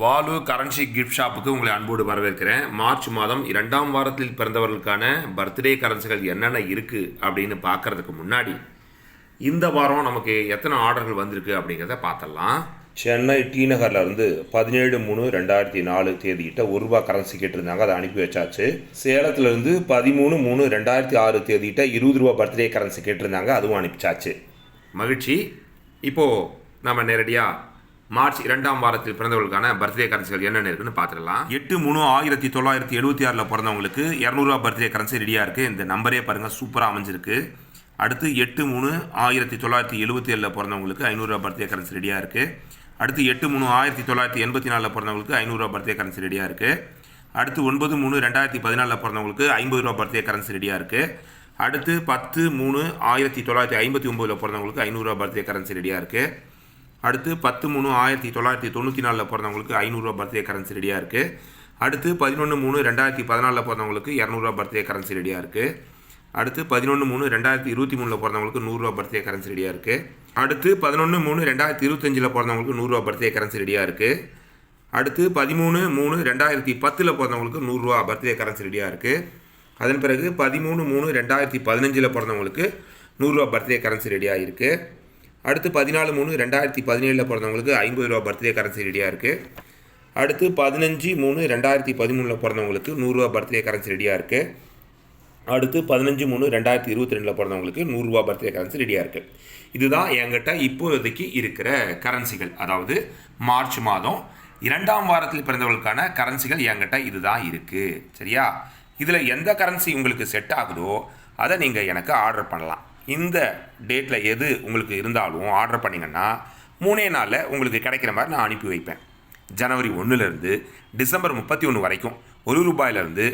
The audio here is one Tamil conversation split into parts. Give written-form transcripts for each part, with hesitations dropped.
வாலு கரன்சி கிஃப்ட் ஷாப்புக்கு உங்களை அன்போடு வரவேற்கிறேன். மார்ச் மாதம் 2ஆம் வாரத்தில் பிறந்தவர்களுக்கான பர்த்டே கரன்சிகள் என்னென்ன இருக்குது அப்படின்னு பார்க்குறதுக்கு முன்னாடி இந்த வாரம் நமக்கு எத்தனை ஆர்டர்கள் வந்திருக்கு அப்படிங்கிறத பார்த்துடலாம். சென்னை டி நகர்லேருந்து 17/3/2004 தேதியிட்ட ₹1 கரன்சி கேட்டிருந்தாங்க, அதை அனுப்பி வச்சாச்சு. சேலத்துலேருந்து 13/3/2006 தேதியிட்ட ₹20 பர்த்டே கரன்சி கேட்டிருந்தாங்க, அதுவும் அனுப்பிச்சாச்சு. மகிழ்ச்சி. இப்போது நம்ம நேரடியாக மார்ச் 2ஆம் வாரத்தில் பிறந்தவர்களுக்கான பர்த்டே கரன்சிகள் என்னென்ன இருக்குன்னு பார்த்துடலாம். 8/3/1976 பிறந்தவங்களுக்கு ₹200 பர்த்டே கரன்சி ரெடியாக இருக்குது. இந்த நம்பரே பாருங்கள், சூப்பராக அமைஞ்சிருக்கு. அடுத்து 8/3/1977 பிறந்தவங்களுக்கு ₹500 பர்த்டே கரன்சி ரெடியாக இருக்குது. அடுத்து 8/3/1984 பிறந்தவங்களுக்கு ₹500 பர்த்டே கரன்சி ரெடியாக இருக்குது. அடுத்து 9/3/2014 பிறந்தவங்களுக்கு ₹50 பர்த்டே கரன்சி ரெடியாக இருக்குது. அடுத்து 10/3/1959 பிறந்தவங்களுக்கு ₹500 பர்த்டே கரன்சி ரெடியாக இருக்குது. அடுத்து 10/3/1994 பிறந்தவங்களுக்கு ₹500 பர்த்டே கரன்சி ரெடியாக இருக்குது. அடுத்து 11/3/2014 பிறந்தவங்களுக்கு ₹200 பர்த்டே கரன்சி ரெடியாக இருக்குது. அடுத்து 11/3/2023 பிறந்தவங்களுக்கு ₹100 பர்த்டே கரன்சி ரெடியாக இருக்குது. அடுத்து 11/3/2025 பிறந்தவங்களுக்கு ₹100 பர்த்டே கரன்சி ரெடியாக இருக்குது. அடுத்து 13/3/2010 பிறந்தவங்களுக்கு ₹100 பர்த்டே கரன்சி ரெடியாக இருக்குது. அதன் பிறகு 13/3/2015 பிறந்தவங்களுக்கு ₹100 பர்த்டே கரன்சி ரெடியாக இருக்குது. அடுத்து 14/3/2017 பிறந்தவங்களுக்கு ₹50 பர்த்டே கரன்சி ரெடியாக இருக்குது. அடுத்து 15/3/2013 பிறந்தவங்களுக்கு ₹100 பர்த்டே கரன்சி ரெடியாக இருக்குது. அடுத்து 15/3/2022 பிறந்தவங்களுக்கு ₹100 பர்த்டே கரன்சி ரெடியாக இருக்குது. இதுதான் என்கிட்ட இப்போதைக்கு இருக்கிற கரன்சிகள். அதாவது மார்ச் மாதம் 2ஆம் வாரத்தில் பிறந்தவர்களுக்கான கரன்சிகள் என்கிட்ட இதுதான் இருக்குது. சரியா? இதில் எந்த கரன்சி உங்களுக்கு செட் ஆகுதோ அதை நீங்கள் எனக்கு ஆர்டர் பண்ணலாம். இந்த டேட்டில் எது உங்களுக்கு இருந்தாலும் ஆர்டர் பண்ணிங்கன்னா 3 நாளில் உங்களுக்கு கிடைக்கிற மாதிரி நான் அனுப்பி வைப்பேன். ஜனவரி 1லேருந்து டிசம்பர் 31 வரைக்கும் ₹1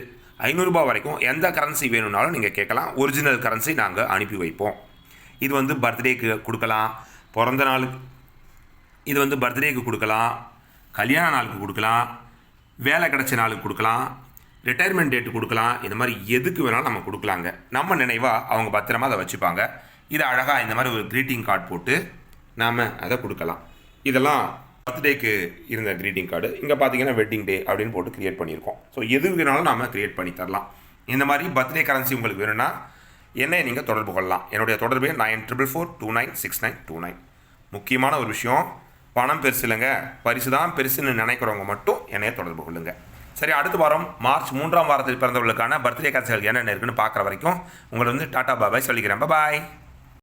500 வரைக்கும் எந்த கரன்சி வேணும்னாலும் நீங்கள் கேட்கலாம். ஒரிஜினல் கரன்சி நாங்கள் அனுப்பி வைப்போம். இது வந்து பர்த்டேக்கு கொடுக்கலாம், பிறந்த நாளுக்கு இது வந்து பர்த்டேக்கு கொடுக்கலாம், கல்யாண நாளுக்கு கொடுக்கலாம், வேலை கிடைச்ச நாளுக்கு கொடுக்கலாம், ரிட்டையர்மெண்ட் டேட்டு கொடுக்கலாம். இந்த மாதிரி எதுக்கு வேணாலும் நம்ம கொடுக்கலாங்க. நம்ம நினைவாக அவங்க பத்திரமா அதை வச்சுப்பாங்க. இதை அழகாக இந்த மாதிரி ஒரு க்ரீட்டிங் கார்டு போட்டு நாம் அதை கொடுக்கலாம். இதெல்லாம் பர்த்டேக்கு இருந்த க்ரீட்டிங் கார்டு. இங்கே பார்த்தீங்கன்னா வெட்டிங் டே அப்படின்னு போட்டு க்ரியேட் பண்ணியிருக்கோம். ஸோ எது வேணாலும் நாம் க்ரியேட் பண்ணி தரலாம். இந்த மாதிரி பர்த்டே கரன்சி உங்களுக்கு வேணும்னா என்னை நீங்கள் தொடர்பு கொள்ளலாம். என்னுடைய தொடர்பு 9444296929. முக்கியமான ஒரு விஷயம், பணம் பெருசு இல்லைங்க, பரிசு தான் பெருசுன்னு நினைக்கிறவங்க மட்டும் என்னைய தொடர்பு கொள்ளுங்கள். சரி, அடுத்த வாரம் மார்ச் 3ஆம் வாரத்தில் பிறந்தவர்களுக்கான பர்த்டே கரன்சிகள் என்னென்ன இருக்குன்னு பார்க்குற வரைக்கும் உங்களை வந்து டாட்டா பாபாய் சொல்லிக்கிறேன். பாய்.